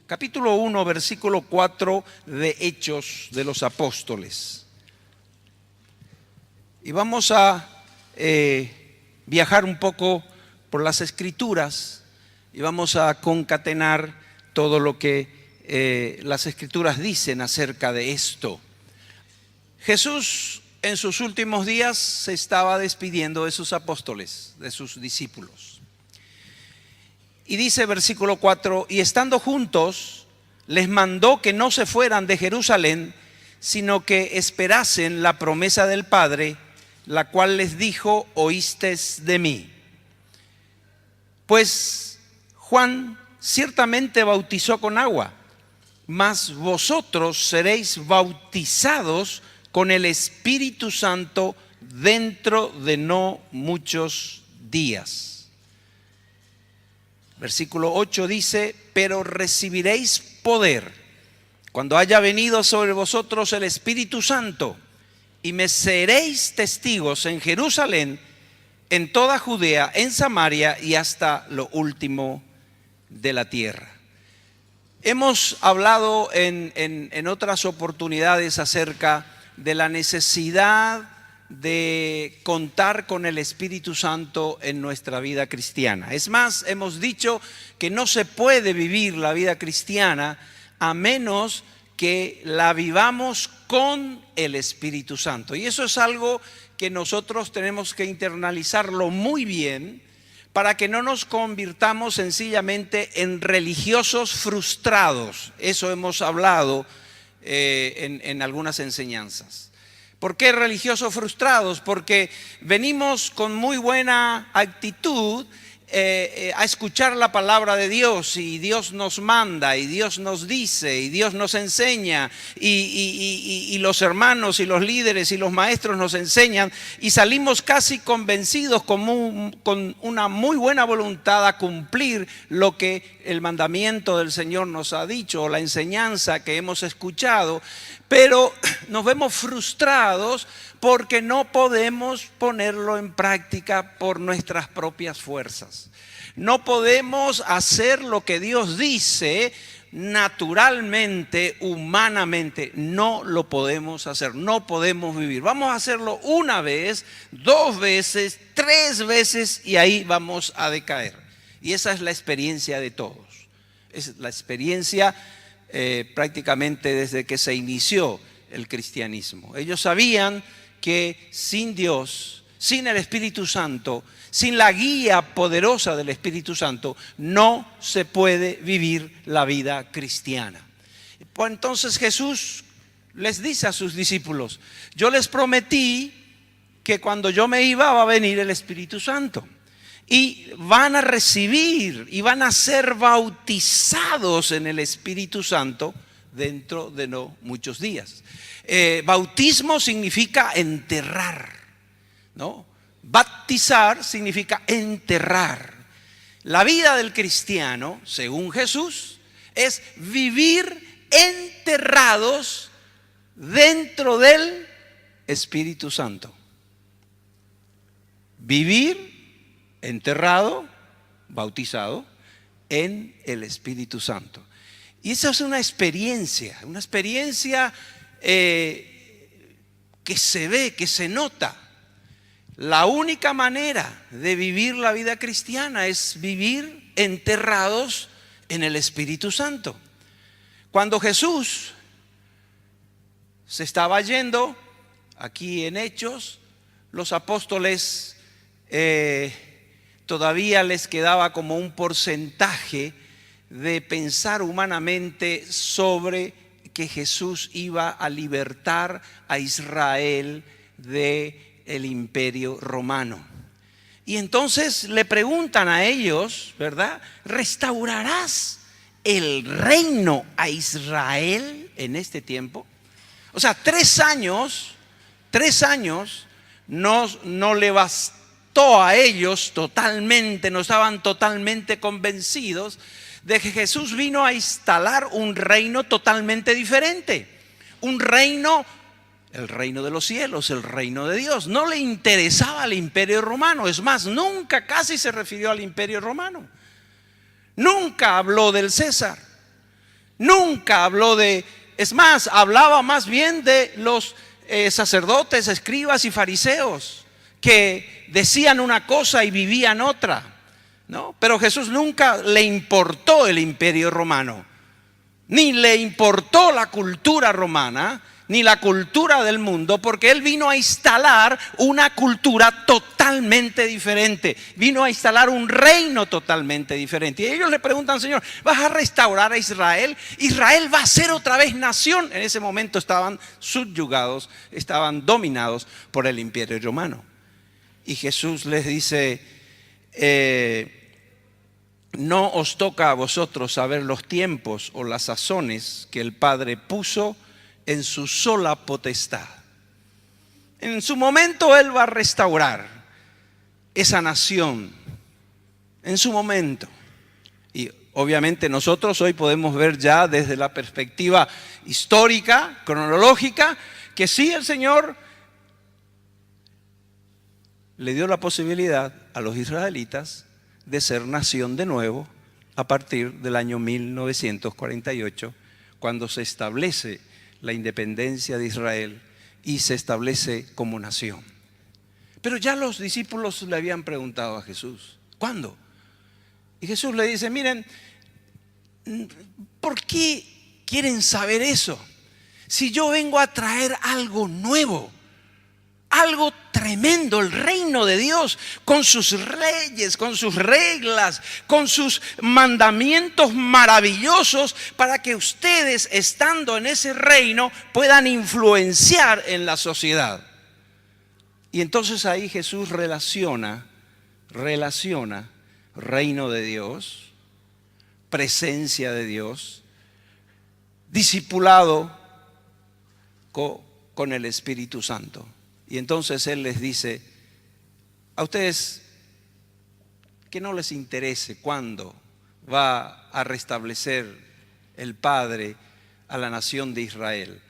capítulo 1, versículo 4 de Hechos de los Apóstoles. Y vamos a viajar un poco por las Escrituras y vamos a concatenar todo lo que las Escrituras dicen acerca de esto. Jesús en sus últimos días se estaba despidiendo de sus apóstoles, de sus discípulos. Y dice versículo 4, y estando juntos, les mandó que no se fueran de Jerusalén, sino que esperasen la promesa del Padre, la cual les dijo, oísteis de mí. Pues Juan ciertamente bautizó con agua, mas vosotros seréis bautizados con el Espíritu Santo dentro de no muchos días. Versículo 8 dice, pero recibiréis poder cuando haya venido sobre vosotros el Espíritu Santo, y me seréis testigos en Jerusalén, en toda Judea, en Samaria y hasta lo último de la tierra. Hemos hablado en otras oportunidades acerca de la necesidad de contar con el Espíritu Santo en nuestra vida cristiana. Es más, hemos dicho que no se puede vivir la vida cristiana a menos que la vivamos con el Espíritu Santo. Y eso es algo que nosotros tenemos que internalizarlo muy bien para que no nos convirtamos sencillamente en religiosos frustrados. Eso hemos hablado en algunas enseñanzas. ¿Por qué religiosos frustrados? Porque venimos con muy buena actitud a escuchar la palabra de Dios, y Dios nos manda, y Dios nos dice, y Dios nos enseña, y los hermanos y los líderes y los maestros nos enseñan, y salimos casi convencidos con una muy buena voluntad a cumplir lo que el mandamiento del Señor nos ha dicho, o la enseñanza que hemos escuchado, pero nos vemos frustrados porque no podemos ponerlo en práctica por nuestras propias fuerzas. No podemos hacer lo que Dios dice naturalmente, humanamente. No lo podemos hacer, no podemos vivir. Vamos a hacerlo una vez, 2 veces, 3 veces y ahí vamos a decaer. Y esa es la experiencia de todos. Es la experiencia prácticamente desde que se inició el cristianismo. Ellos sabían que sin Dios, sin el Espíritu Santo, sin la guía poderosa del Espíritu Santo, no se puede vivir la vida cristiana. Pues entonces Jesús les dice a sus discípulos, yo les prometí que cuando yo me iba va a venir el Espíritu Santo. Y van a recibir y van a ser bautizados en el Espíritu Santo dentro de no muchos días. Bautismo significa enterrar, ¿no? Bautizar significa enterrar. La vida del cristiano, según Jesús, es vivir enterrados dentro del Espíritu Santo. Vivir enterrado, bautizado en el Espíritu Santo. Y esa es una experiencia que se ve, que se nota. La única manera de vivir la vida cristiana es vivir enterrados en el Espíritu Santo. Cuando Jesús se estaba yendo, aquí en Hechos, los apóstoles todavía les quedaba como un porcentaje de pensar humanamente sobre que Jesús iba a libertar a Israel del imperio romano. Y entonces le preguntan a ellos, ¿verdad? ¿Restaurarás el reino a Israel en este tiempo? O sea, 3 años no le bastó a ellos totalmente, no estaban totalmente convencidos de que Jesús vino a instalar un reino totalmente diferente. Un reino, el reino de los cielos, el reino de Dios. No le interesaba al imperio romano. Es más, nunca casi se refirió al imperio romano. Nunca habló del César. Nunca habló es más, hablaba más bien de los sacerdotes, escribas y fariseos que decían una cosa y vivían otra, ¿no? Pero Jesús nunca le importó el imperio romano, ni le importó la cultura romana, ni la cultura del mundo, porque Él vino a instalar una cultura totalmente diferente. Vino a instalar un reino totalmente diferente. Y ellos le preguntan: Señor, ¿vas a restaurar a Israel? ¿Israel va a ser otra vez nación? En ese momento estaban subyugados, estaban dominados por el imperio romano. Y Jesús les dice: no os toca a vosotros saber los tiempos o las sazones que el Padre puso en su sola potestad. En su momento Él va a restaurar esa nación, en su momento. Y obviamente nosotros hoy podemos ver ya desde la perspectiva histórica, cronológica, que sí, el Señor le dio la posibilidad a los israelitas de ser nación de nuevo a partir del año 1948, cuando se establece la independencia de Israel y se establece como nación. Pero ya los discípulos le habían preguntado a Jesús: ¿cuándo? Y Jesús le dice: miren, ¿por qué quieren saber eso? Si yo vengo a traer algo nuevo, algo tremendo, el reino de Dios, con sus leyes, con sus reglas, con sus mandamientos maravillosos, para que ustedes, estando en ese reino, puedan influenciar en la sociedad. Y entonces ahí Jesús relaciona reino de Dios, presencia de Dios, discipulado con el Espíritu Santo. Y entonces Él les dice: a ustedes que no les interese cuándo va a restablecer el Padre a la nación de Israel,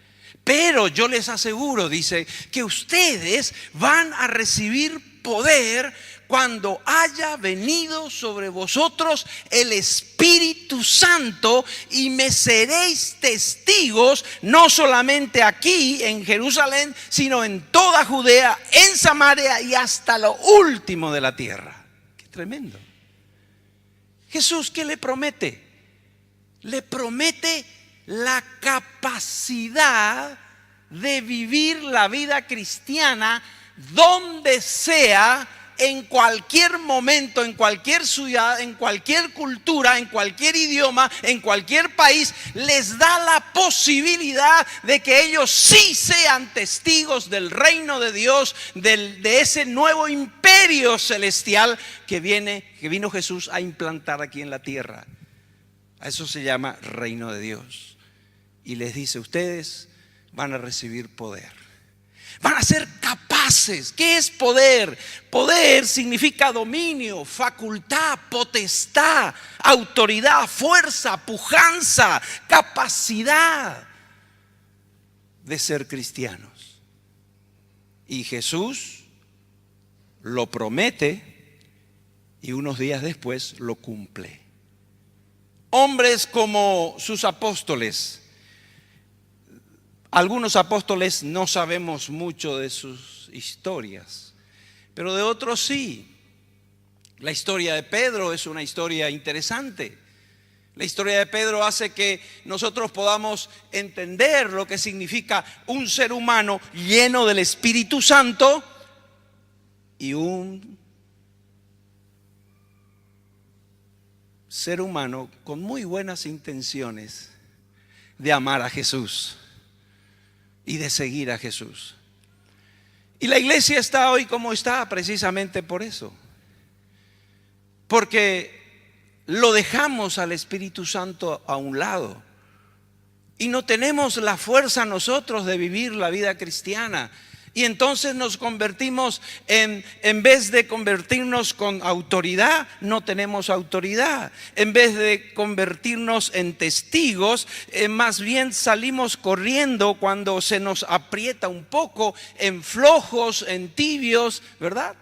pero yo les aseguro, dice, que ustedes van a recibir poder cuando haya venido sobre vosotros el Espíritu Santo, y me seréis testigos, no solamente aquí en Jerusalén, sino en toda Judea, en Samaria y hasta lo último de la tierra. Qué tremendo. Jesús, ¿qué le promete? Le promete la capacidad de vivir la vida cristiana donde sea, en cualquier momento, en cualquier ciudad, en cualquier cultura, en cualquier idioma, en cualquier país. Les da la posibilidad de que ellos sí sean testigos del reino de Dios, de ese nuevo imperio celestial que vino Jesús a implantar aquí en la tierra. A eso se llama reino de Dios. Y les dice: ustedes van a recibir poder. Van a ser capaces. ¿Qué es poder? Poder significa dominio, facultad, potestad, autoridad, fuerza, pujanza, capacidad de ser cristianos. Y Jesús lo promete y unos días después lo cumple. Hombres como sus apóstoles. Algunos apóstoles no sabemos mucho de sus historias, pero de otros sí. La historia de Pedro es una historia interesante. La historia de Pedro hace que nosotros podamos entender lo que significa un ser humano lleno del Espíritu Santo y un ser humano con muy buenas intenciones de amar a Jesús y de seguir a Jesús. Y la iglesia está hoy como está precisamente por eso, porque lo dejamos al Espíritu Santo a un lado y no tenemos la fuerza nosotros de vivir la vida cristiana. Y entonces nos convertimos en vez de convertirnos con autoridad, no tenemos autoridad. En vez de convertirnos en testigos, más bien salimos corriendo cuando se nos aprieta un poco, en flojos, en tibios, ¿verdad?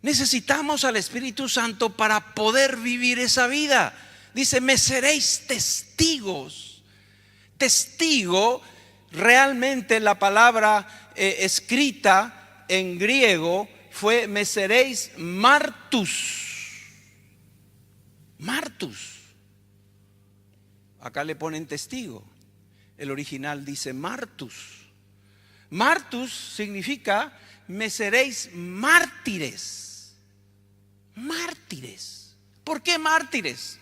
Necesitamos al Espíritu Santo para poder vivir esa vida. Dice, me seréis testigos. Testigo, realmente la palabra escrita en griego fue me seréis martus. Martus. Acá le ponen testigo. El original dice martus. Martus significa me seréis mártires. Mártires. ¿Por qué mártires?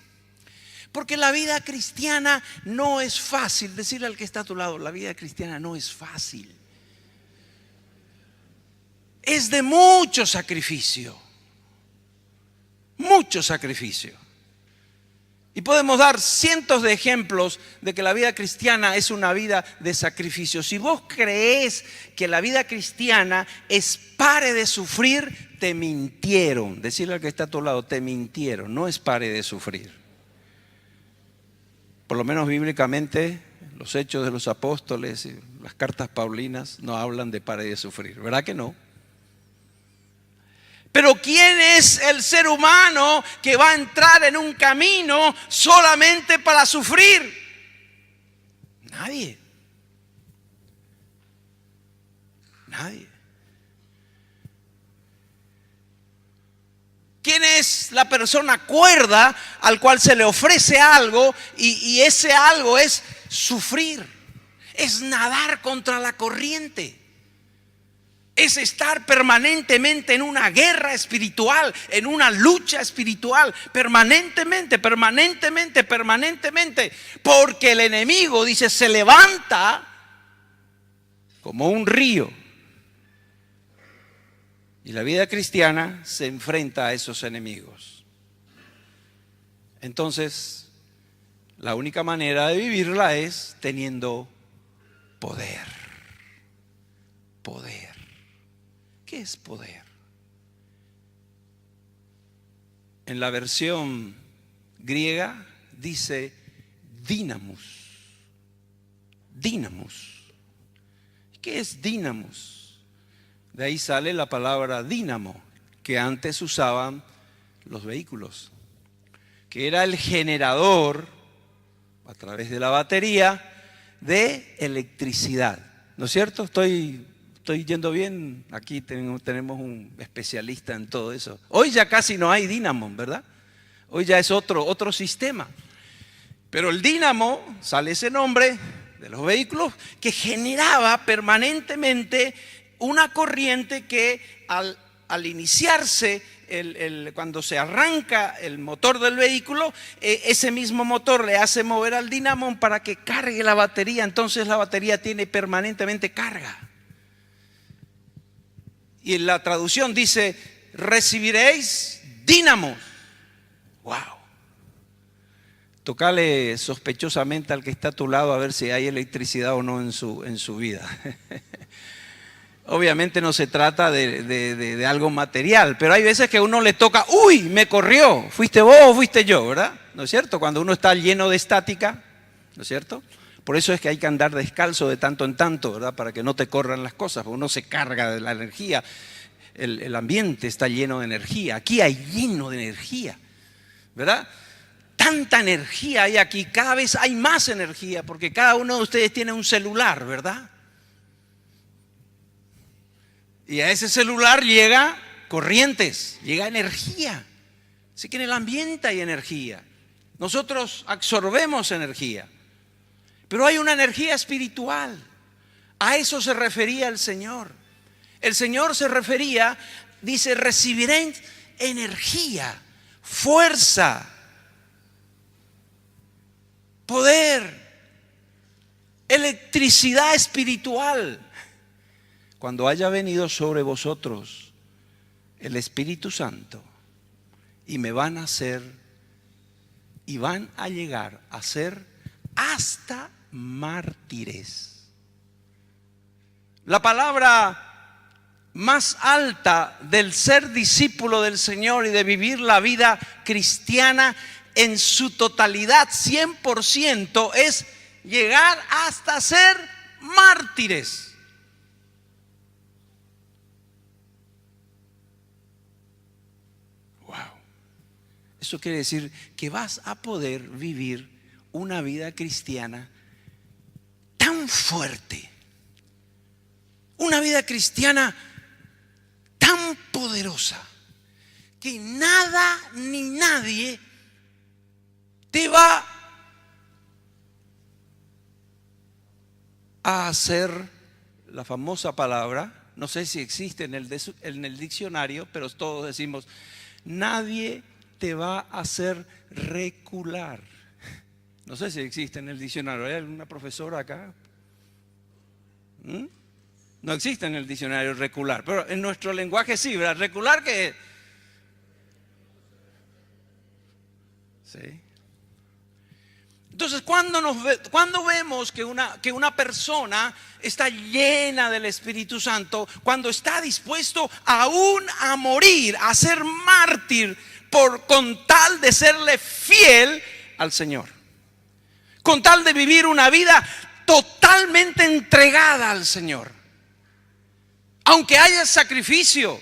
Porque la vida cristiana no es fácil. Decirle al que está a tu lado, la vida cristiana no es fácil. Es de mucho sacrificio. Mucho sacrificio. Y podemos dar cientos de ejemplos de que la vida cristiana es una vida de sacrificio. Si vos creés que la vida cristiana es pare de sufrir, te mintieron. Decirle al que está a tu lado, te mintieron. No es pare de sufrir. Por lo menos bíblicamente, los hechos de los apóstoles y las cartas paulinas no hablan de pare de sufrir. ¿Verdad que no? Pero ¿quién es el ser humano que va a entrar en un camino solamente para sufrir? Nadie. Nadie. ¿Quién es la persona cuerda al cual se le ofrece algo y ese algo es sufrir? Es nadar contra la corriente. Es estar permanentemente en una guerra espiritual, en una lucha espiritual, permanentemente. Porque el enemigo, dice, se levanta como un río. Y la vida cristiana se enfrenta a esos enemigos. Entonces, la única manera de vivirla es teniendo poder. Poder. ¿Qué es poder? En la versión griega dice dínamos. Dínamos. ¿Qué es dínamos? De ahí sale la palabra dínamo, que antes usaban los vehículos, que era el generador a través de la batería de electricidad. ¿No es cierto? Estoy yendo bien. Aquí tenemos un especialista en todo eso. Hoy ya casi no hay dínamo, ¿verdad? Hoy ya es otro sistema. Pero el dínamo, sale ese nombre de los vehículos, que generaba permanentemente una corriente que al iniciarse, cuando se arranca el motor del vehículo, ese mismo motor le hace mover al dínamo para que cargue la batería. Entonces la batería tiene permanentemente carga. Y en la traducción dice, recibiréis dínamo. Wow. Tocale sospechosamente al que está a tu lado a ver si hay electricidad o no en su vida. Obviamente no se trata de algo material, pero hay veces que a uno le toca, uy, me corrió, fuiste vos o fuiste yo, ¿verdad? ¿No es cierto? Cuando uno está lleno de estática, ¿no es cierto? Por eso es que hay que andar descalzo de tanto en tanto, ¿verdad? Para que no te corran las cosas, porque uno se carga de la energía. El ambiente está lleno de energía, aquí hay lleno de energía, ¿verdad? Tanta energía hay aquí, cada vez hay más energía, porque cada uno de ustedes tiene un celular, ¿verdad? Y a ese celular llega corrientes, llega energía. Así que en el ambiente hay energía. Nosotros absorbemos energía. Pero hay una energía espiritual. A eso se refería el Señor. El Señor se refería, dice, recibiréis energía, fuerza, poder, electricidad espiritual. Cuando haya venido sobre vosotros el Espíritu Santo y me van a hacer y van a llegar a ser hasta mártires. La palabra más alta del ser discípulo del Señor y de vivir la vida cristiana en su totalidad, 100%, es llegar hasta ser mártires. Eso quiere decir que vas a poder vivir una vida cristiana tan fuerte, una vida cristiana tan poderosa, que nada ni nadie te va a hacer, la famosa palabra, no sé si existe en el diccionario, pero todos decimos, nadie te va a hacer recular. No sé si existe en el diccionario. ¿Hay alguna profesora acá? No existe en el diccionario recular, pero en nuestro lenguaje sí, ¿verdad? ¿Recular qué es? Sí. Entonces, cuando vemos que una persona está llena del Espíritu Santo, cuando está dispuesto aún a morir, a ser mártir, con tal de serle fiel al Señor, con tal de vivir una vida totalmente entregada al Señor, aunque haya sacrificio.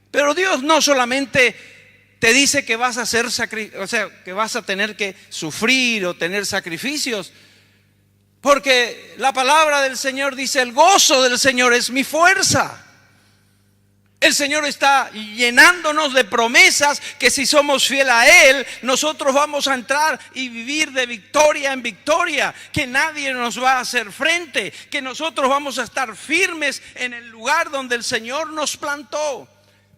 Pero Dios no solamente te dice que vas a hacer que vas a tener que sufrir o tener sacrificios, porque la palabra del Señor dice: el gozo del Señor es mi fuerza. El Señor está llenándonos de promesas que si somos fieles a Él, nosotros vamos a entrar y vivir de victoria en victoria, que nadie nos va a hacer frente, que nosotros vamos a estar firmes en el lugar donde el Señor nos plantó.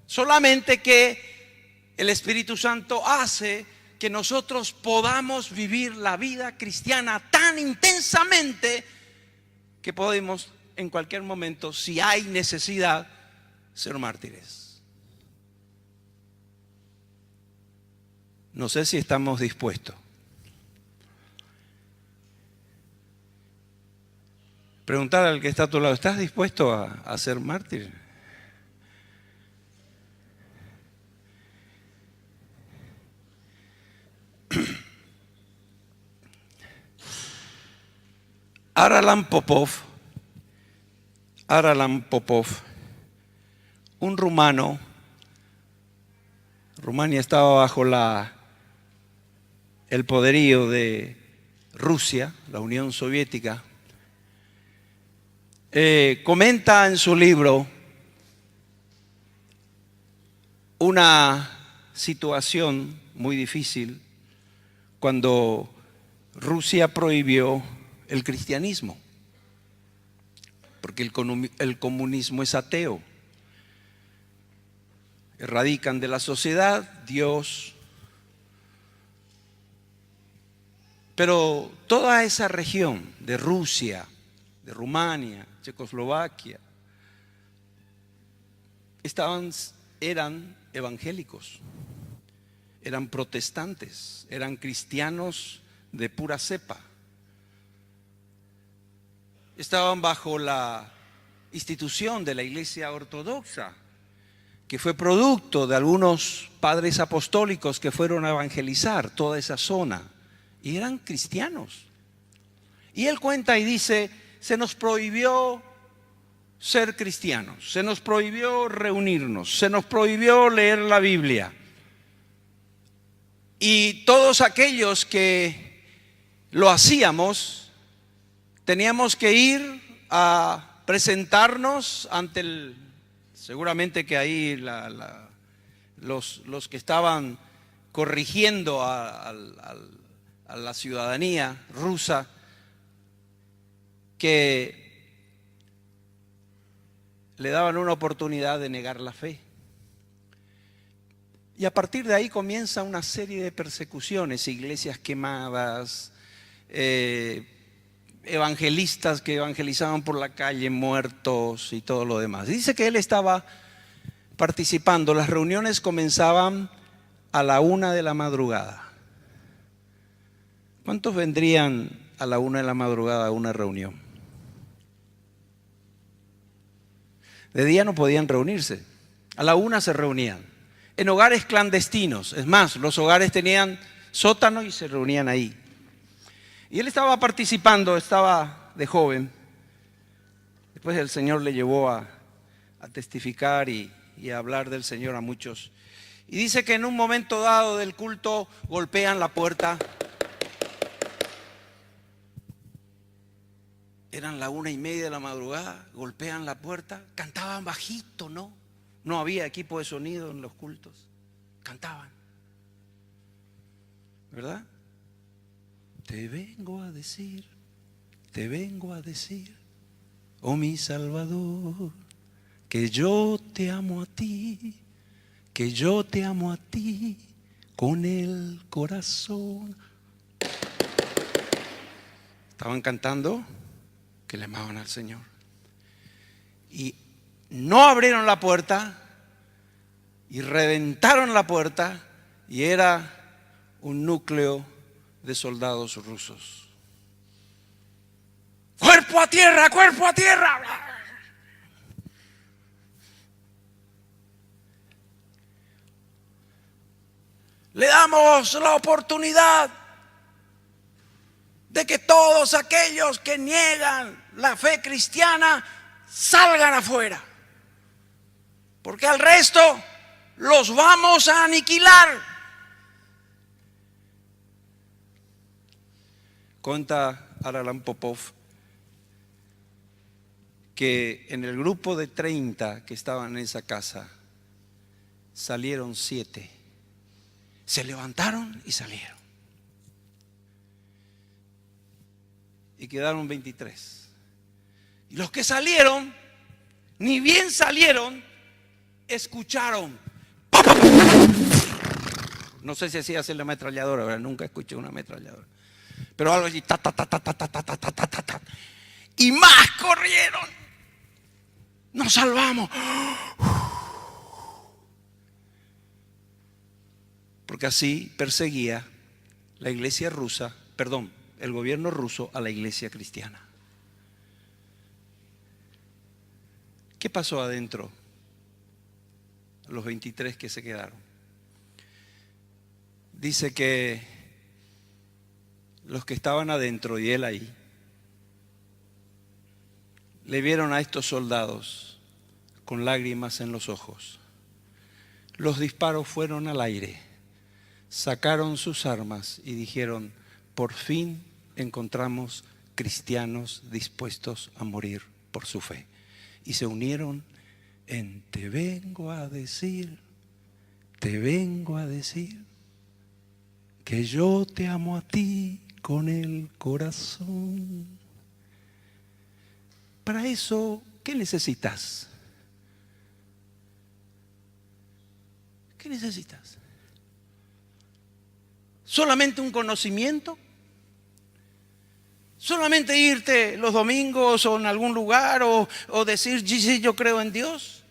Solamente que el Espíritu Santo hace que nosotros podamos vivir la vida cristiana tan intensamente que podemos en cualquier momento, si hay necesidad, ser mártires. No sé si estamos dispuestos. Preguntar al que está a tu lado: ¿estás dispuesto a ser mártir? Aralan Popov, un rumano. Rumania estaba bajo el poderío de Rusia, la Unión Soviética. Comenta en su libro una situación muy difícil cuando Rusia prohibió el cristianismo, porque el comunismo es ateo. Erradican de la sociedad Dios. Pero toda esa región de Rusia, de Rumania, Checoslovaquia, eran evangélicos, eran protestantes, eran cristianos de pura cepa. Estaban bajo la institución de la Iglesia Ortodoxa, que fue producto de algunos padres apostólicos que fueron a evangelizar toda esa zona, y eran cristianos. Y él cuenta y dice: se nos prohibió ser cristianos, se nos prohibió reunirnos, se nos prohibió leer la Biblia, y todos aquellos que lo hacíamos teníamos que ir a presentarnos ante seguramente que ahí los que estaban corrigiendo a la ciudadanía rusa, que le daban una oportunidad de negar la fe. Y a partir de ahí comienza una serie de persecuciones: iglesias quemadas, evangelistas que evangelizaban por la calle muertos y todo lo demás. Dice que él estaba participando. Las reuniones comenzaban a la 1 de la madrugada. ¿Cuántos vendrían a la 1 de la madrugada a una reunión? De día no podían reunirse. A la 1 se reunían en hogares clandestinos. Es más, los hogares tenían sótano y se reunían ahí. Y él estaba participando, estaba de joven. Después el Señor le llevó a testificar y a hablar del Señor a muchos. Y dice que en un momento dado del culto golpean la puerta. Eran la 1:30 de la madrugada, golpean la puerta, cantaban bajito, ¿no? No había equipo de sonido en los cultos, cantaban, ¿verdad? Te vengo a decir, oh mi Salvador, que yo te amo a ti, que yo te amo a ti con el corazón. Estaban cantando que le amaban al Señor. Y no abrieron la puerta y reventaron la puerta, y era un núcleo de soldados rusos. ¡Cuerpo a tierra, cuerpo a tierra! Le damos la oportunidad de que todos aquellos que niegan la fe cristiana salgan afuera, porque al resto los vamos a aniquilar. Cuenta Aralan Popov que en el grupo de 30 que estaban en esa casa salieron 7. Se levantaron y salieron. Y quedaron 23. Y los que salieron, ni bien salieron, escucharon. No sé si así hace la ametralladora, ¿verdad? Nunca escuché una ametralladora. Pero algo así, ta, ta, ta, ta, ta, ta, ta, ta, ta, ta, ta. Y más corrieron. Nos salvamos. Porque así perseguía la iglesia rusa, el gobierno ruso a la iglesia cristiana. ¿Qué pasó adentro? Los 23 que se quedaron. Dice que los que estaban adentro y él ahí, le vieron a estos soldados con lágrimas en los ojos. Los disparos fueron al aire, sacaron sus armas y dijeron: por fin encontramos cristianos dispuestos a morir por su fe. Y se unieron en te vengo a decir que yo te amo a ti con el corazón. Para eso, ¿qué necesitas? ¿Qué necesitas? ¿Solamente un conocimiento? ¿Solamente irte los domingos o en algún lugar o decir sí, yo creo en Dios?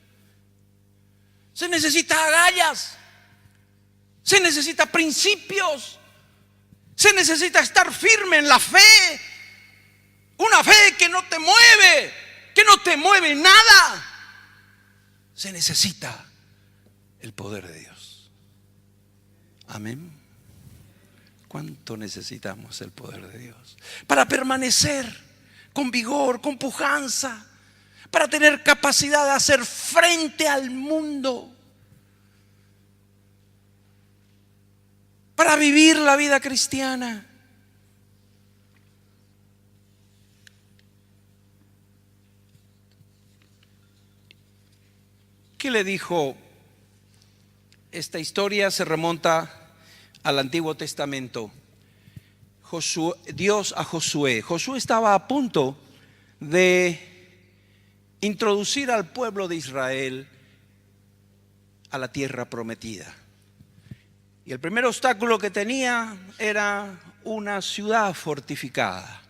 Se necesita agallas, se necesita principios, se necesita estar firme en la fe. Una fe que no te mueve nada. Se necesita el poder de Dios. Amén. ¿Cuánto necesitamos el poder de Dios? Para permanecer con vigor, con pujanza, para tener capacidad de hacer frente al mundo, para vivir la vida cristiana. ¿Qué le dijo? Esta historia se remonta al Antiguo Testamento. Dios a Josué. Josué estaba a punto de introducir al pueblo de Israel a la tierra prometida. Y el primer obstáculo que tenía era una ciudad fortificada.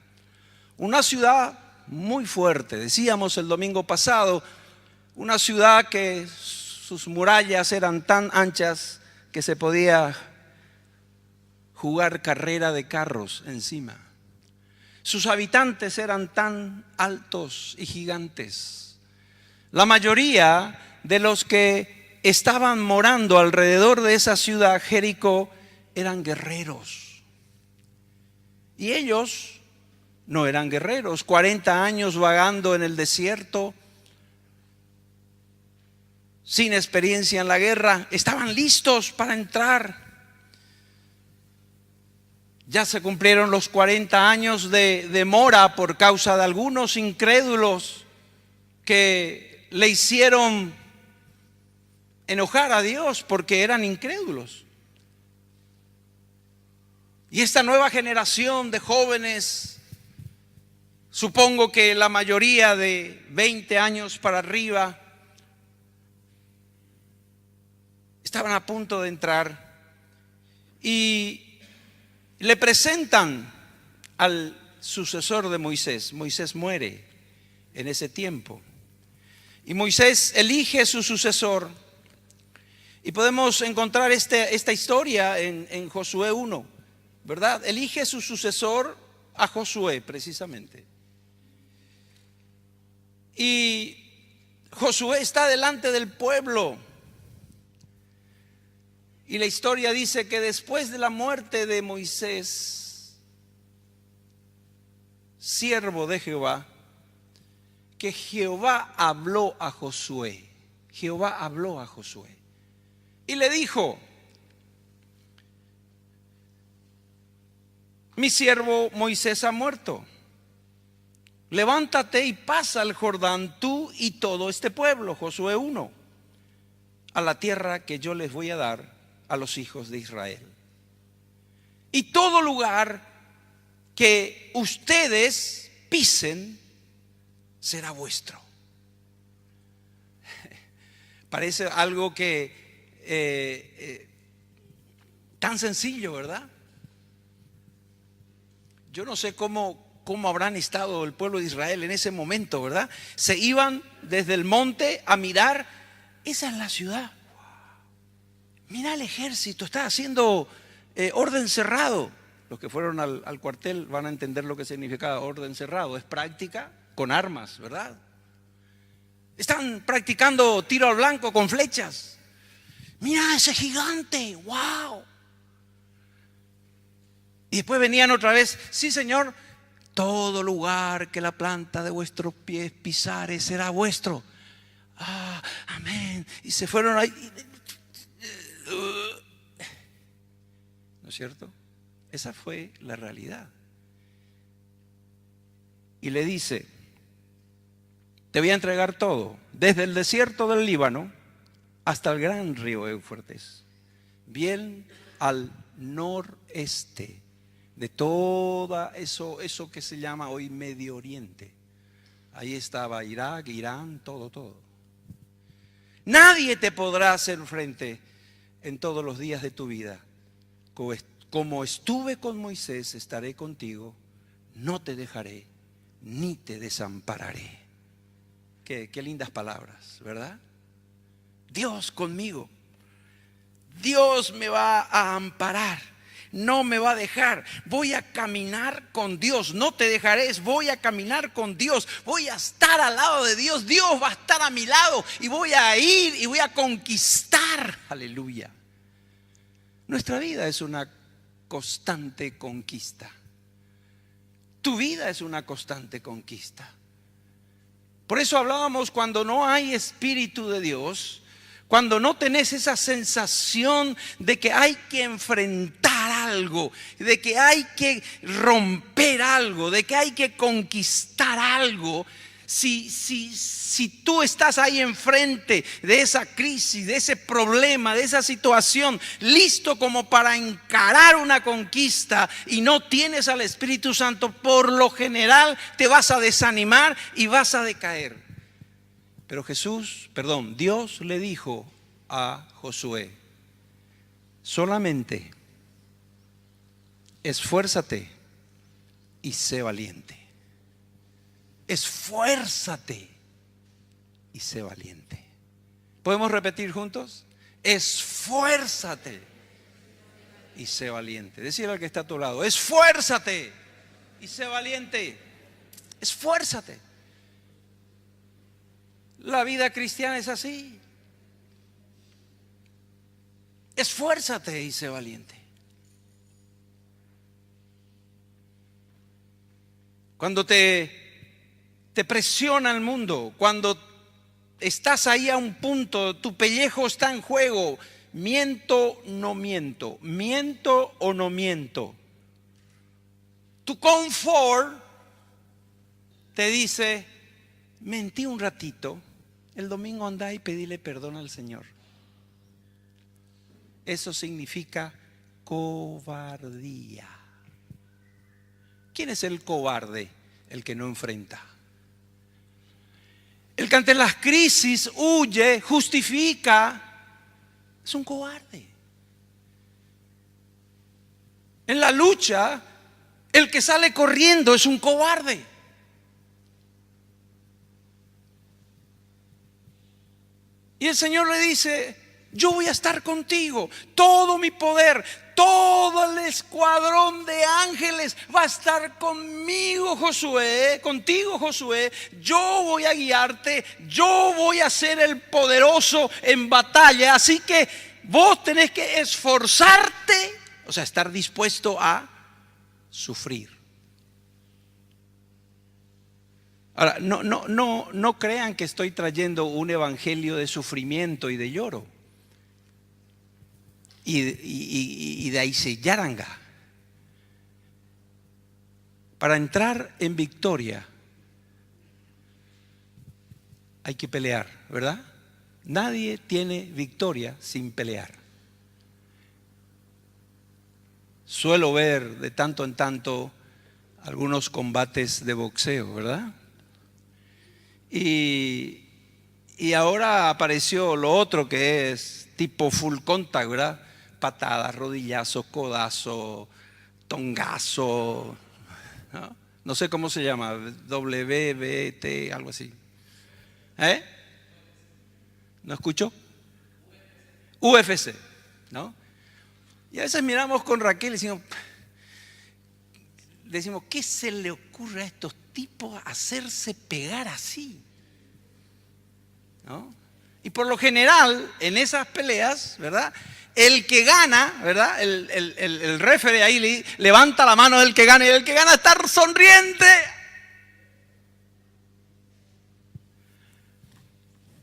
Una ciudad muy fuerte. Decíamos el domingo pasado, una ciudad que sus murallas eran tan anchas que se podía jugar carrera de carros encima. Sus habitantes eran tan altos y gigantes. La mayoría de los que estaban morando alrededor de esa ciudad, Jericó, eran guerreros. Y ellos no eran guerreros. 40 años vagando en el desierto, sin experiencia en la guerra, estaban listos para entrar. Ya se cumplieron los 40 años de demora por causa de algunos incrédulos que le hicieron enojar a Dios porque eran incrédulos. Y esta nueva generación de jóvenes, supongo que la mayoría de 20 años para arriba, estaban a punto de entrar y le presentan al sucesor de Moisés. Moisés muere en ese tiempo y Moisés elige su sucesor. Y podemos encontrar esta historia en Josué 1, ¿verdad? Elige su sucesor a Josué precisamente. Y Josué está delante del pueblo. Y la historia dice que después de la muerte de Moisés, siervo de Jehová, que Jehová habló a Josué. Jehová habló a Josué. Y le dijo: mi siervo Moisés ha muerto. Levántate y pasa el Jordán, tú y todo este pueblo, Josué 1, a la tierra que yo les voy a dar a los hijos de Israel. Y todo lugar que ustedes pisen será vuestro. Parece algo que tan sencillo, ¿verdad? Yo no sé cómo habrán estado el pueblo de Israel en ese momento, ¿verdad? Se iban desde el monte a mirar. Esa es la ciudad. Mira el ejército, está haciendo orden cerrado. Los que fueron al cuartel van a entender lo que significa orden cerrado. Es práctica con armas, ¿verdad? Están practicando tiro al blanco con flechas. Mira ese gigante, wow. Y después venían otra vez: sí, Señor, todo lugar que la planta de vuestros pies pisare será vuestro. Ah, amén. Y se fueron ahí. ¿No es cierto? Esa fue la realidad. Y le dice: te voy a entregar todo, desde el desierto del Líbano hasta el gran río Éufrates, bien al noreste de todo eso que se llama hoy Medio Oriente. Ahí estaba Irak, Irán, todo. Nadie te podrá hacer frente en todos los días de tu vida. Como estuve con Moisés, estaré contigo, no te dejaré ni te desampararé. Qué lindas palabras, ¿verdad? Dios conmigo. Dios me va a amparar, no me va a dejar. Voy a caminar con Dios, no te dejaré, voy a caminar con Dios. Voy a estar al lado de Dios, Dios va a estar a mi lado y voy a ir y voy a conquistar. Aleluya. Nuestra vida es una constante conquista. Tu vida es una constante conquista. Por eso hablábamos, cuando no hay Espíritu de Dios, cuando no tenés esa sensación de que hay que enfrentar algo, de que hay que romper algo, de que hay que conquistar algo. Si tú estás ahí enfrente de esa crisis, de ese problema, de esa situación, listo como para encarar una conquista, y no tienes al Espíritu Santo, por lo general te vas a desanimar y vas a decaer. Pero Dios le dijo a Josué: solamente esfuérzate y sé valiente. Esfuérzate y sé valiente. ¿Podemos repetir juntos? Esfuérzate y sé valiente. Decirle al que está a tu lado: esfuérzate y sé valiente. Esfuérzate. La vida cristiana es así. Esfuérzate y sé valiente. Cuando te presiona el mundo, cuando estás ahí a un punto, tu pellejo está en juego. ¿Miento, no miento? ¿Miento o no miento? Tu confort te dice, mentí un ratito, el domingo anda y pedile perdón al Señor. Eso significa cobardía. ¿Quién es el cobarde? El que no enfrenta. El que ante las crisis huye, justifica, es un cobarde. En la lucha, el que sale corriendo es un cobarde. Y el Señor le dice, yo voy a estar contigo, todo mi poder, todo el escuadrón de ángeles va a estar conmigo, Josué, contigo, Josué. Yo voy a guiarte, yo voy a ser el poderoso en batalla. Así que vos tenés que esforzarte, o sea, estar dispuesto a sufrir. Ahora, no crean que estoy trayendo un evangelio de sufrimiento y de lloro. Y de ahí se yaranga. Para entrar en victoria hay que pelear, ¿verdad? Nadie tiene victoria sin pelear. Suelo ver de tanto en tanto algunos combates de boxeo, ¿verdad? Y ahora apareció lo otro que es tipo full contact, ¿verdad? Patadas, rodillazos, codazo, tongazo, ¿no? No sé cómo se llama, WBT, algo así. ¿No escucho? UFC, ¿no? Y a veces miramos con Raquel y decimos, ¿qué se le ocurre a estos tipos hacerse pegar así? ¿No? Y por lo general, en esas peleas, ¿verdad? El que gana, ¿verdad? El referee ahí levanta la mano del que gana y el que gana está sonriente.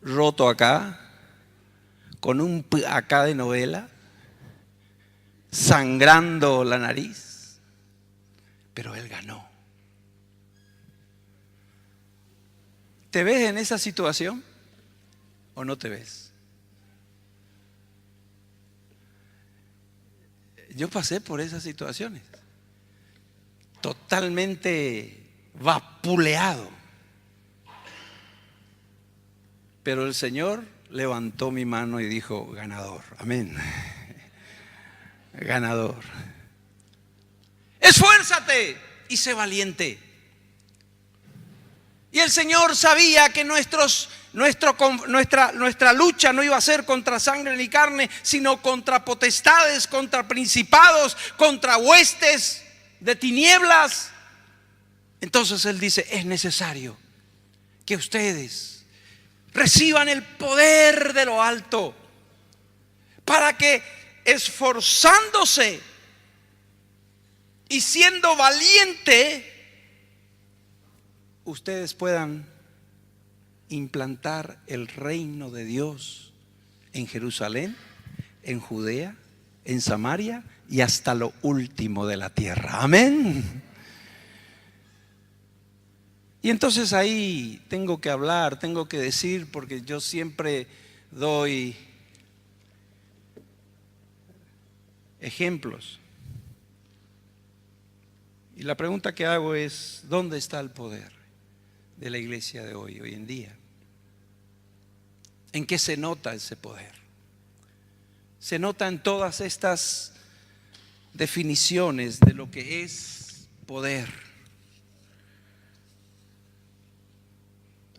Roto acá, con un acá de novela, sangrando la nariz, pero él ganó. ¿Te ves en esa situación o no te ves? Yo pasé por esas situaciones, totalmente vapuleado. Pero el Señor levantó mi mano y dijo, ganador, amén. Ganador. Esfuérzate y sé valiente. Y el Señor sabía que nuestra lucha no iba a ser contra sangre ni carne, sino contra potestades, contra principados, contra huestes de tinieblas. Entonces Él dice, es necesario que ustedes reciban el poder de lo alto para que esforzándose y siendo valiente, ustedes puedan implantar el reino de Dios en Jerusalén, en Judea, en Samaria y hasta lo último de la tierra. Amén. Y entonces ahí tengo que hablar, tengo que decir, porque yo siempre doy ejemplos. Y la pregunta que hago es, ¿dónde está el poder de la iglesia de hoy en día? ¿En qué se nota ese poder? Se nota en todas estas definiciones de lo que es poder.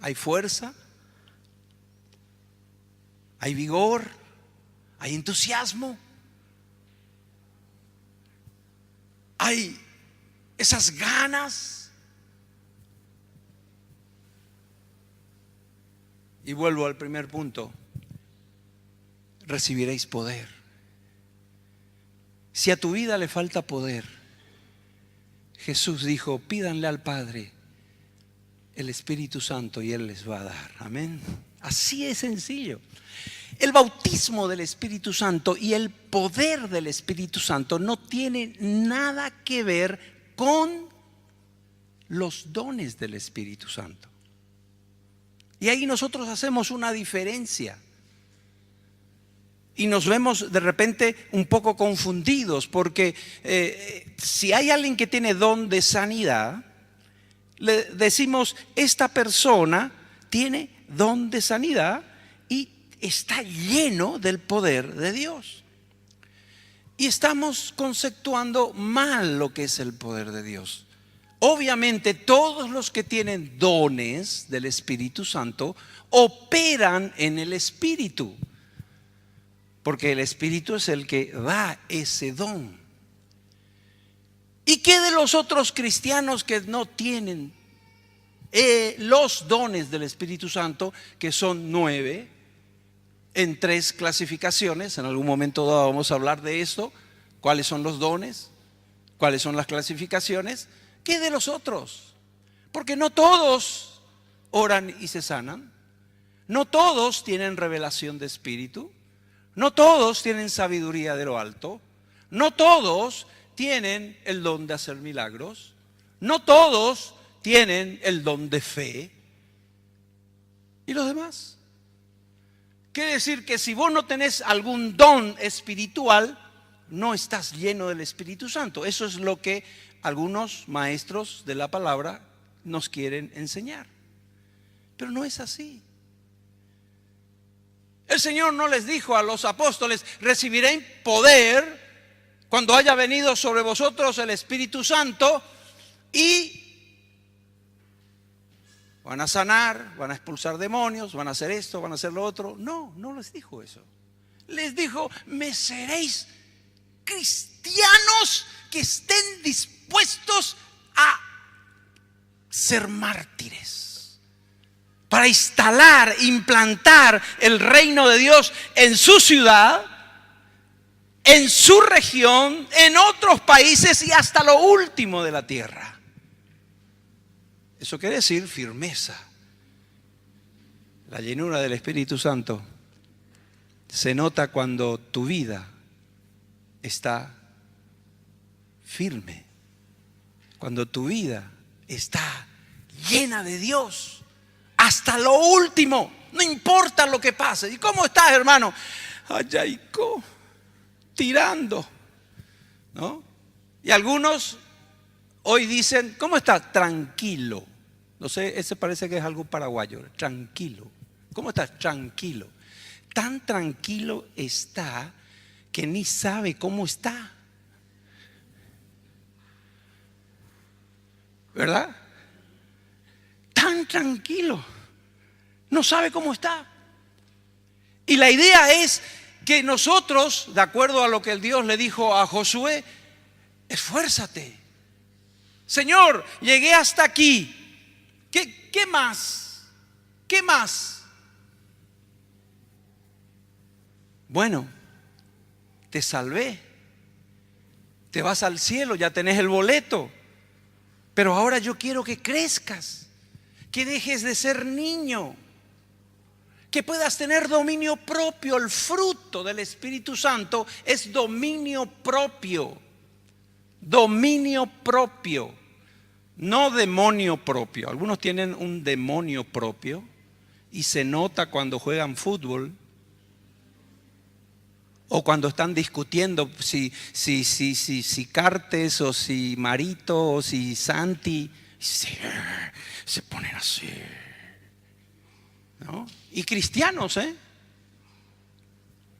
Hay fuerza, hay vigor, hay entusiasmo, hay esas ganas. Y vuelvo al primer punto, recibiréis poder. Si a tu vida le falta poder, Jesús dijo, pídanle al Padre el Espíritu Santo y Él les va a dar. Amén. Así es sencillo. El bautismo del Espíritu Santo y el poder del Espíritu Santo no tiene nada que ver con los dones del Espíritu Santo. Y ahí nosotros hacemos una diferencia. Y nos vemos de repente un poco confundidos porque si hay alguien que tiene don de sanidad, le decimos, esta persona tiene don de sanidad y está lleno del poder de Dios. Y estamos conceptuando mal lo que es el poder de Dios. Obviamente todos los que tienen dones del Espíritu Santo operan en el Espíritu, porque el Espíritu es el que da ese don. ¿Y qué de los otros cristianos que no tienen los dones del Espíritu Santo, que son 9 en 3 clasificaciones? En algún momento dado vamos a hablar de esto. ¿Cuáles son los dones? ¿Cuáles son las clasificaciones? ¿Qué de los otros? Porque no todos oran y se sanan. No todos tienen revelación de espíritu. No todos tienen sabiduría de lo alto. No todos tienen el don de hacer milagros. No todos tienen el don de fe. ¿Y los demás? Quiere decir que si vos no tenés algún don espiritual, no estás lleno del Espíritu Santo. Eso es lo que algunos maestros de la palabra nos quieren enseñar. Pero no es así. El Señor no les dijo a los apóstoles: recibiréis poder cuando haya venido sobre vosotros el Espíritu Santo y van a sanar, van a expulsar demonios, van a hacer esto, van a hacer lo otro. No, no les dijo eso. Les dijo: me seréis cristianos que estén dispuestos a ser mártires para instalar, implantar el reino de Dios en su ciudad, en su región, en otros países y hasta lo último de la tierra. Eso quiere decir firmeza. La llenura del Espíritu Santo se nota cuando tu vida está firme, cuando tu vida está llena de Dios hasta lo último, no importa lo que pase. ¿Y cómo estás, hermano? Ayaico, tirando, ¿no? Y algunos hoy dicen: ¿cómo estás? Tranquilo. No sé, ese parece que es algo paraguayo. Tranquilo. ¿Cómo estás? Tranquilo. Tan tranquilo está que ni sabe cómo está. ¿Verdad? Tan tranquilo. No sabe cómo está. Y la idea es que nosotros, de acuerdo a lo que el Dios le dijo a Josué, esfuérzate. Señor, llegué hasta aquí. ¿Qué más? ¿Qué más? Bueno, te salvé. Te vas al cielo, ya tenés el boleto. Pero ahora yo quiero que crezcas, que dejes de ser niño, que puedas tener dominio propio. El fruto del Espíritu Santo es dominio propio. Dominio propio, no demonio propio. Algunos tienen un demonio propio y se nota cuando juegan fútbol o cuando están discutiendo si Cartes o si Marito o si Santi. Se ponen así, ¿no? Y cristianos,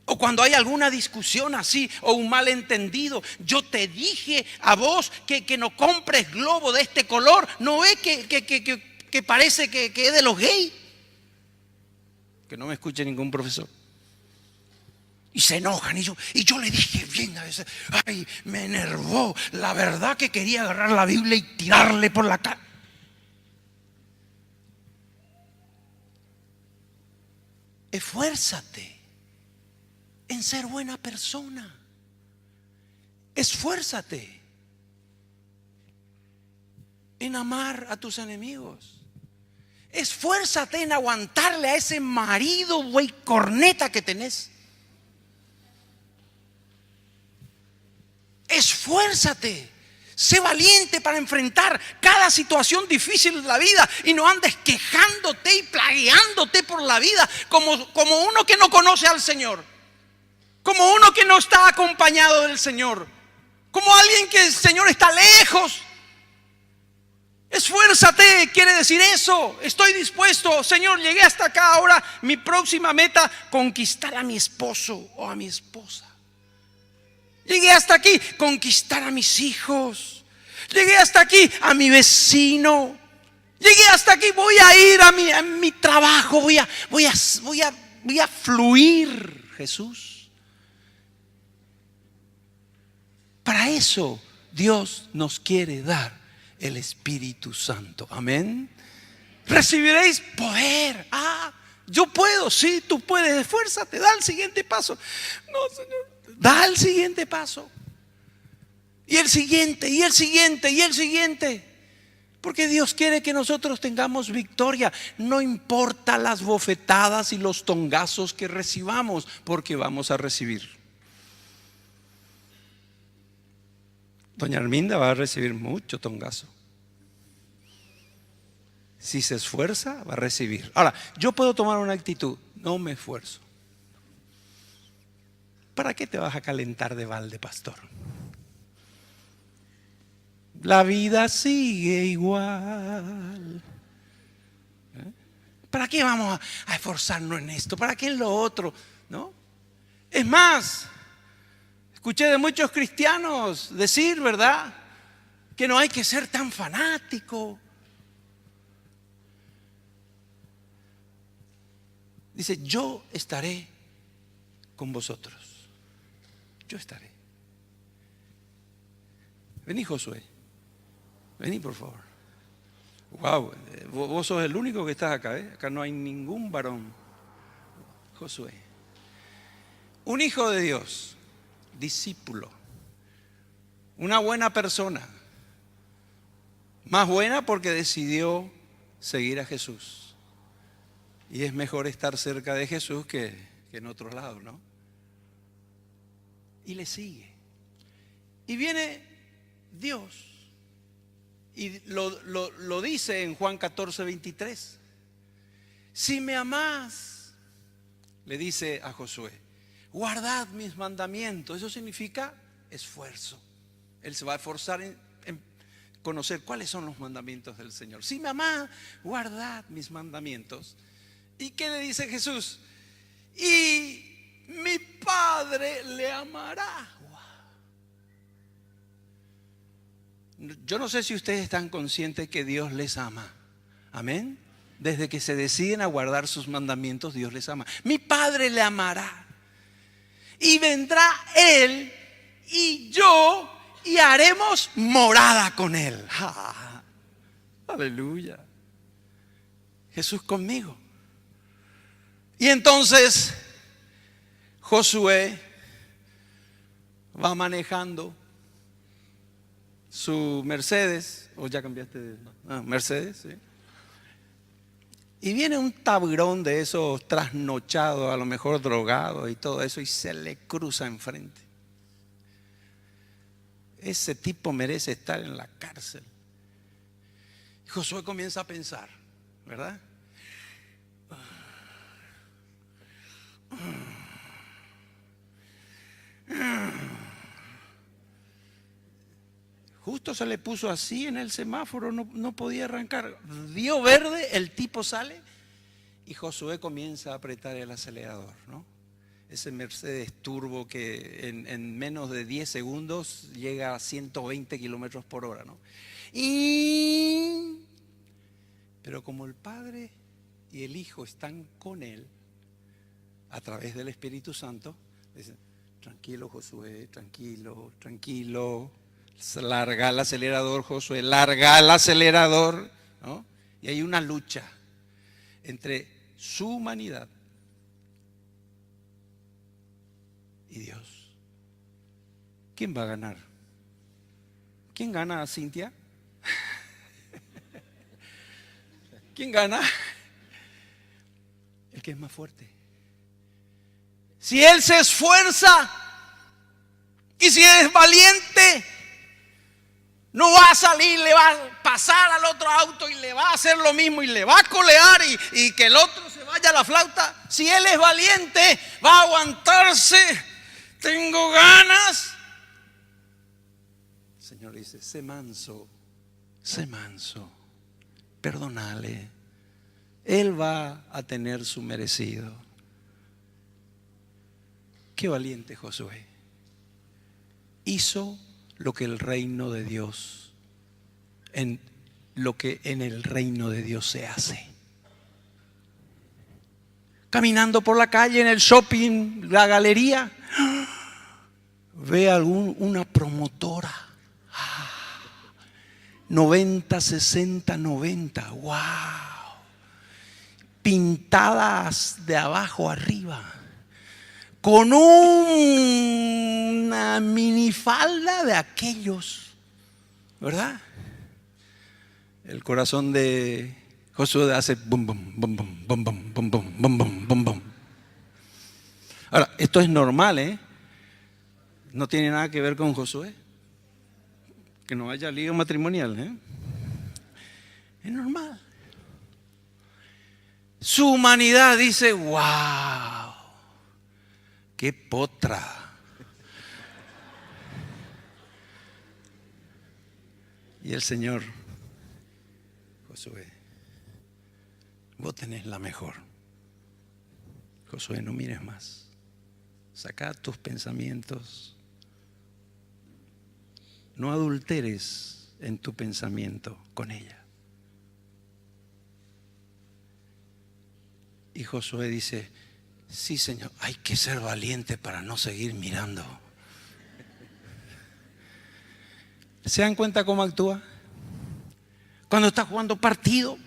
o cuando hay alguna discusión así o un malentendido: yo te dije a vos que no compres globo de este color, ¿no ves que parece que es de los gays? Que no me escuche ningún profesor. Y se enojan, y yo le dije bien a veces: ay, me enervó, la verdad que quería agarrar la Biblia y tirarle por la cara. Esfuérzate en ser buena persona. Esfuérzate en amar a tus enemigos. Esfuérzate en aguantarle a ese marido, güey, corneta que tenés. Esfuérzate. Sé valiente para enfrentar cada situación difícil de la vida y no andes quejándote y plagueándote por la vida como uno que no conoce al Señor, como uno que no está acompañado del Señor, como alguien que el Señor está lejos. Esfuérzate, quiere decir eso. Estoy dispuesto, Señor, llegué hasta acá. Ahora mi próxima meta, conquistar a mi esposo o a mi esposa. Llegué hasta aquí, conquistar a mis hijos. Llegué hasta aquí, a mi vecino. Llegué hasta aquí, voy a ir a mi trabajo. Voy a fluir, Jesús. Para eso Dios nos quiere dar el Espíritu Santo. Amén. Recibiréis poder. Yo puedo. Sí, tú puedes. Esfuérzate, da el siguiente paso. No, Señor. Da el siguiente paso. Y el siguiente, y el siguiente, y el siguiente. Porque Dios quiere que nosotros tengamos victoria. No importa las bofetadas y los tongazos que recibamos, porque vamos a recibir. Doña Arminda va a recibir mucho tongazo. Si se esfuerza, va a recibir. Ahora, yo puedo tomar una actitud. No me esfuerzo. ¿Para qué te vas a calentar de balde, pastor? La vida sigue igual. ¿Para qué vamos a esforzarnos en esto? ¿Para qué en lo otro? ¿No? Es más, escuché de muchos cristianos decir, ¿verdad?, que no hay que ser tan fanático. Dice, yo estaré con vosotros. Yo estaré. Vení, Josué. Vení, por favor. Wow, vos sos el único que estás acá, ¿eh? Acá no hay ningún varón. Josué. Un hijo de Dios, discípulo. Una buena persona. Más buena porque decidió seguir a Jesús. Y es mejor estar cerca de Jesús que en otros lados, ¿no? Y le sigue. Y viene Dios. Y lo dice en Juan 14:23. Si me amás, le dice a Josué, guardad mis mandamientos. Eso significa esfuerzo. Él se va a esforzar en conocer cuáles son los mandamientos del Señor. Si me amás, guardad mis mandamientos. ¿Y qué le dice Jesús? Y mi Padre le amará. Yo no sé si ustedes están conscientes que Dios les ama. Amén. Desde que se deciden a guardar sus mandamientos, Dios les ama. Mi Padre le amará. Y vendrá Él y yo y haremos morada con Él. Aleluya. Jesús conmigo. Y entonces Josué va manejando su Mercedes, o ya cambiaste de Mercedes, ¿sí? Y viene un taburón de esos trasnochados, a lo mejor drogados y todo eso, y se le cruza enfrente. Ese tipo merece estar en la cárcel. Y Josué comienza a pensar, ¿verdad? Justo se le puso así en el semáforo, no podía arrancar. Dio verde, el tipo sale y Josué comienza a apretar el acelerador, ¿no? Ese Mercedes turbo que en menos de 10 segundos llega a 120 kilómetros por hora, ¿no? Pero como el Padre y el Hijo están con él a través del Espíritu Santo, dicen, tranquilo Josué, tranquilo, tranquilo. Larga el acelerador, Josué, larga el acelerador, ¿no? Y hay una lucha entre su humanidad y Dios. ¿Quién va a ganar? ¿Quién gana, Cintia? ¿Quién gana? El que es más fuerte. Si él se esfuerza y si es valiente, no va a salir, le va a pasar al otro auto y le va a hacer lo mismo y le va a colear y que el otro se vaya a la flauta. Si él es valiente, va a aguantarse. Tengo ganas. El Señor dice, sé manso, perdónale. Él va a tener su merecido. Qué valiente Josué. Hizo lo que el reino de Dios, lo que en el reino de Dios se hace. Caminando por la calle, en el shopping, la galería, ve una promotora. 90, 60, 90. ¡Wow! Pintadas de abajo arriba. Con una minifalda de aquellos, ¿verdad? El corazón de Josué hace bum, bum, bum, bum, bum, bum, bum, bum, bum, bum, bum, bum. Ahora, esto es normal, ¿eh? No tiene nada que ver con Josué. Que no haya lío matrimonial, ¿eh? Es normal. Su humanidad dice, wow, qué potra. Y el Señor, Josué, vos tenés la mejor. Josué, no mires más. Saca tus pensamientos. No adulteres en tu pensamiento con ella. Y Josué dice, sí, Señor, hay que ser valiente para no seguir mirando. ¿Se dan cuenta cómo actúa? Cuando está jugando partido.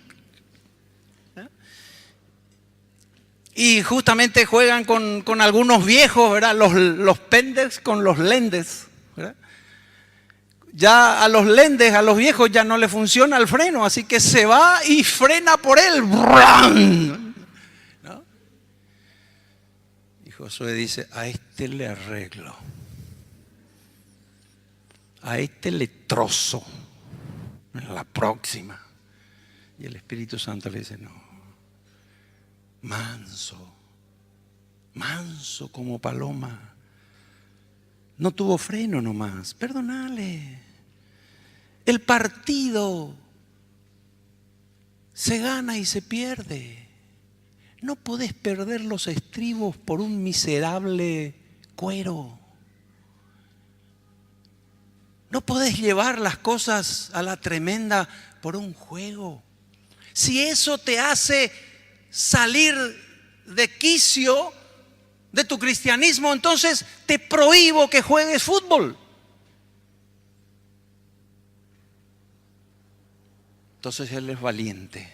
Y justamente juegan con algunos viejos, ¿verdad? Los pendes con los lendes, ¿verdad? Ya a los lendes, a los viejos ya no le funciona el freno, así que se va y frena por él. ¿No? Y Josué dice, a este le arreglo, a este le trozo en la próxima. Y el Espíritu Santo le dice, no, manso como paloma. No tuvo freno nomás, perdónale. El partido se gana y se pierde. No podés perder los estribos por un miserable cuero. No podés llevar las cosas a la tremenda por un juego. Si eso te hace salir de quicio de tu cristianismo, entonces te prohíbo que juegues fútbol. Entonces él es valiente.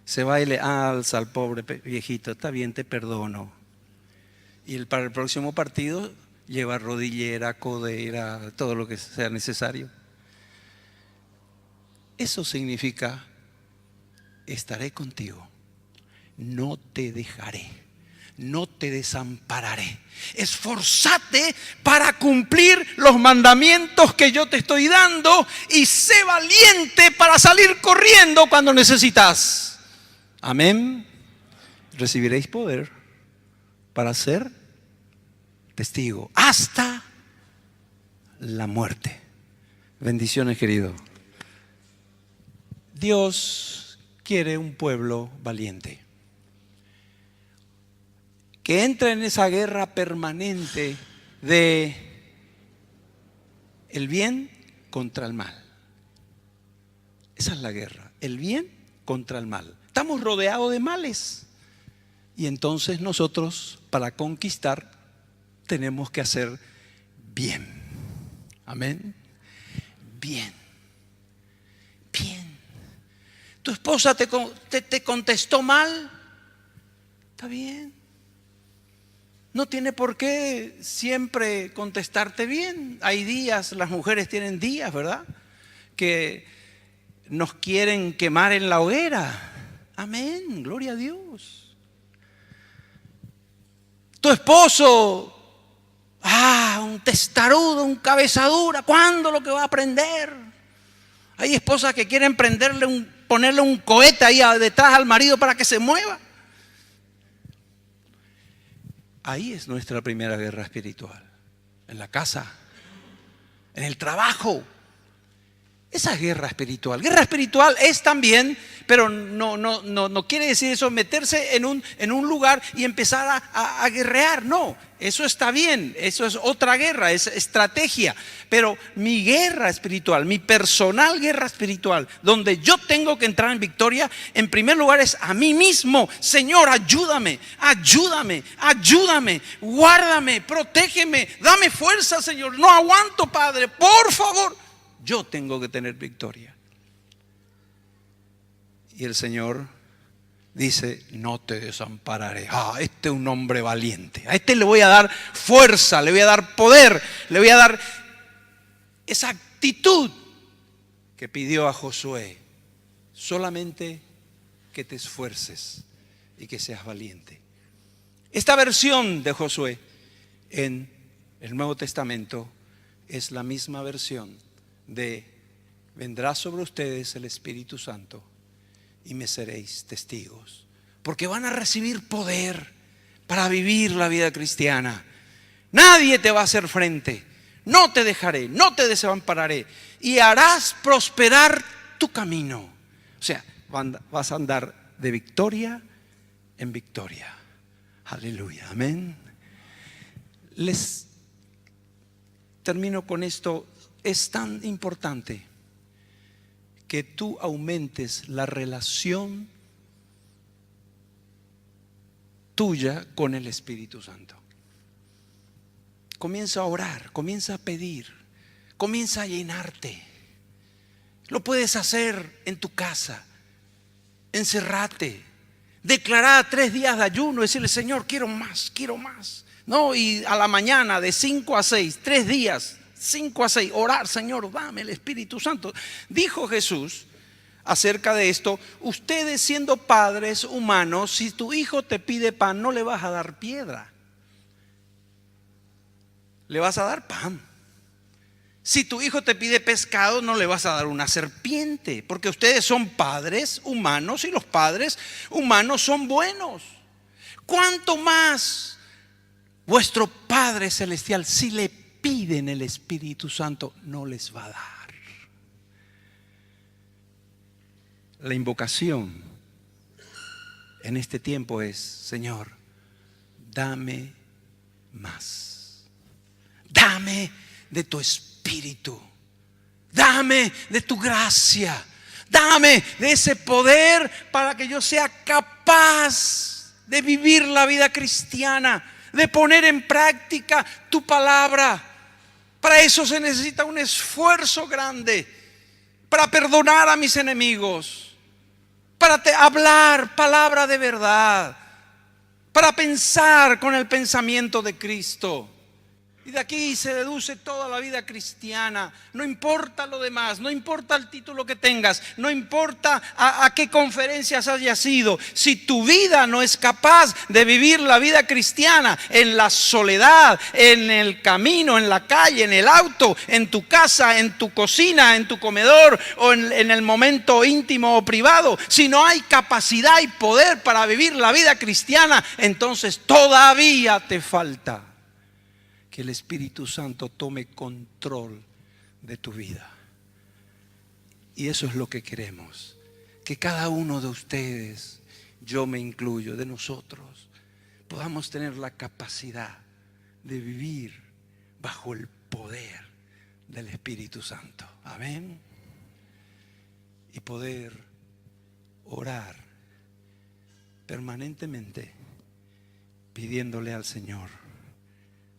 Se va y le alza al pobre viejito. Está bien, te perdono. Y para el próximo partido lleva rodillera, codera, todo lo que sea necesario. Eso significa, estaré contigo. No te dejaré. No te desampararé. Esforzate para cumplir los mandamientos que yo te estoy dando y sé valiente para salir corriendo cuando necesitas. Amén. Recibiréis poder para ser testigo hasta la muerte. Bendiciones, querido. Dios quiere un pueblo valiente, que entra en esa guerra permanente de el bien contra el mal. Esa es la guerra, el bien contra el mal. Estamos rodeados de males y entonces nosotros, para conquistar, tenemos que hacer bien. Amén. Bien. Tu esposa te contestó mal. Está bien. No tiene por qué siempre contestarte bien. Hay días, las mujeres tienen días, ¿verdad?, que nos quieren quemar en la hoguera. Amén, gloria a Dios. Tu esposo, un testarudo, un cabezadura, ¿cuándo lo que va a aprender? Hay esposas que quieren ponerle un cohete ahí detrás al marido para que se mueva. Ahí es nuestra primera guerra espiritual. En la casa, en el trabajo. Esa es guerra espiritual. Guerra espiritual es también, pero no quiere decir eso, meterse en un lugar y empezar a guerrear. No, eso está bien, eso es otra guerra, es estrategia. Pero mi guerra espiritual, mi personal guerra espiritual, donde yo tengo que entrar en victoria, en primer lugar es a mí mismo. Señor, ayúdame, guárdame, protégeme, dame fuerza, Señor. No aguanto, Padre, por favor. Yo tengo que tener victoria. Y el Señor dice: no te desampararé. Este es un hombre valiente. A este le voy a dar fuerza, le voy a dar poder, le voy a dar esa actitud que pidió a Josué. Solamente que te esfuerces y que seas valiente. Esta versión de Josué en el Nuevo Testamento es la misma versión de: vendrá sobre ustedes el Espíritu Santo y me seréis testigos. Porque van a recibir poder para vivir la vida cristiana. Nadie te va a hacer frente. No te dejaré, no te desampararé, y harás prosperar tu camino. O sea, vas a andar de victoria en victoria. Aleluya, amén. Les termino con esto. Es tan importante que tú aumentes la relación tuya con el Espíritu Santo. Comienza a orar, comienza a pedir, comienza a llenarte. Lo puedes hacer en tu casa, encerrate, declarar 3 días de ayuno, decirle: Señor, quiero más. No, y a la mañana de 5 a 6, 3 días, 5 a 6, orar: Señor, dame el Espíritu Santo. Dijo Jesús acerca de esto: ustedes, siendo padres humanos, si tu hijo te pide pan, no le vas a dar piedra, le vas a dar pan. Si tu hijo te pide pescado, no le vas a dar una serpiente, porque ustedes son padres humanos y los padres humanos son buenos. ¿Cuánto más vuestro Padre Celestial, si le piden el Espíritu Santo, no les va a dar? La invocación en este tiempo es: Señor, dame más. Dame de tu Espíritu. Dame de tu gracia. Dame de ese poder para que yo sea capaz de vivir la vida cristiana, de poner en práctica tu palabra. Para eso se necesita un esfuerzo grande, para perdonar a mis enemigos, para hablar palabra de verdad, para pensar con el pensamiento de Cristo. Y de aquí se deduce toda la vida cristiana. No importa lo demás, no importa el título que tengas, no importa a qué conferencias hayas ido. Si tu vida no es capaz de vivir la vida cristiana en la soledad, en el camino, en la calle, en el auto, en tu casa, en tu cocina, en tu comedor o en el momento íntimo o privado, si no hay capacidad y poder para vivir la vida cristiana, entonces todavía te falta que el Espíritu Santo tome control de tu vida. Y eso es lo que queremos, que cada uno de ustedes, yo me incluyo, de nosotros, podamos tener la capacidad de vivir bajo el poder del Espíritu Santo. Amén. Y poder orar permanentemente pidiéndole al Señor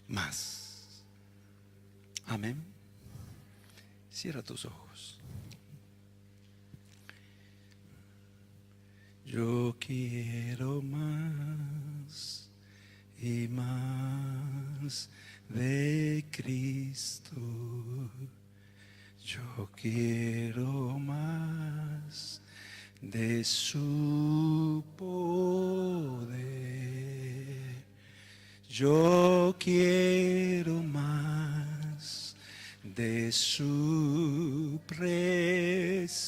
más. Amén. Cierra tus ojos. Yo quiero más y más de Cristo. Yo quiero más de su poder. Yo quiero más de su presencia.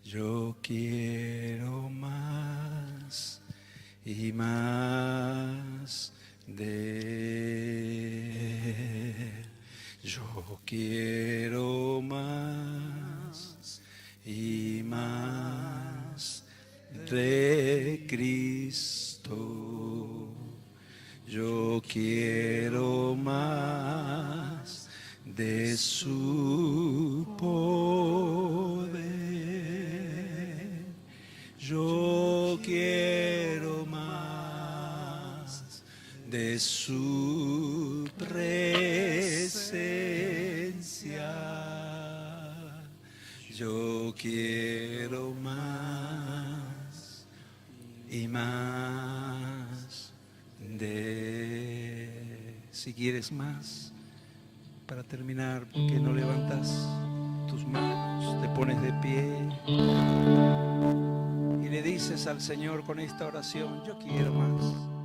Yo quiero más y más de él. Yo quiero más y más de Cristo. Yo quiero más de su poder. Yo quiero más de su presencia. Yo quiero más y más de... Si quieres más, para terminar, ¿por qué no levantas tus manos, te pones de pie y le dices al Señor con esta oración: yo quiero más?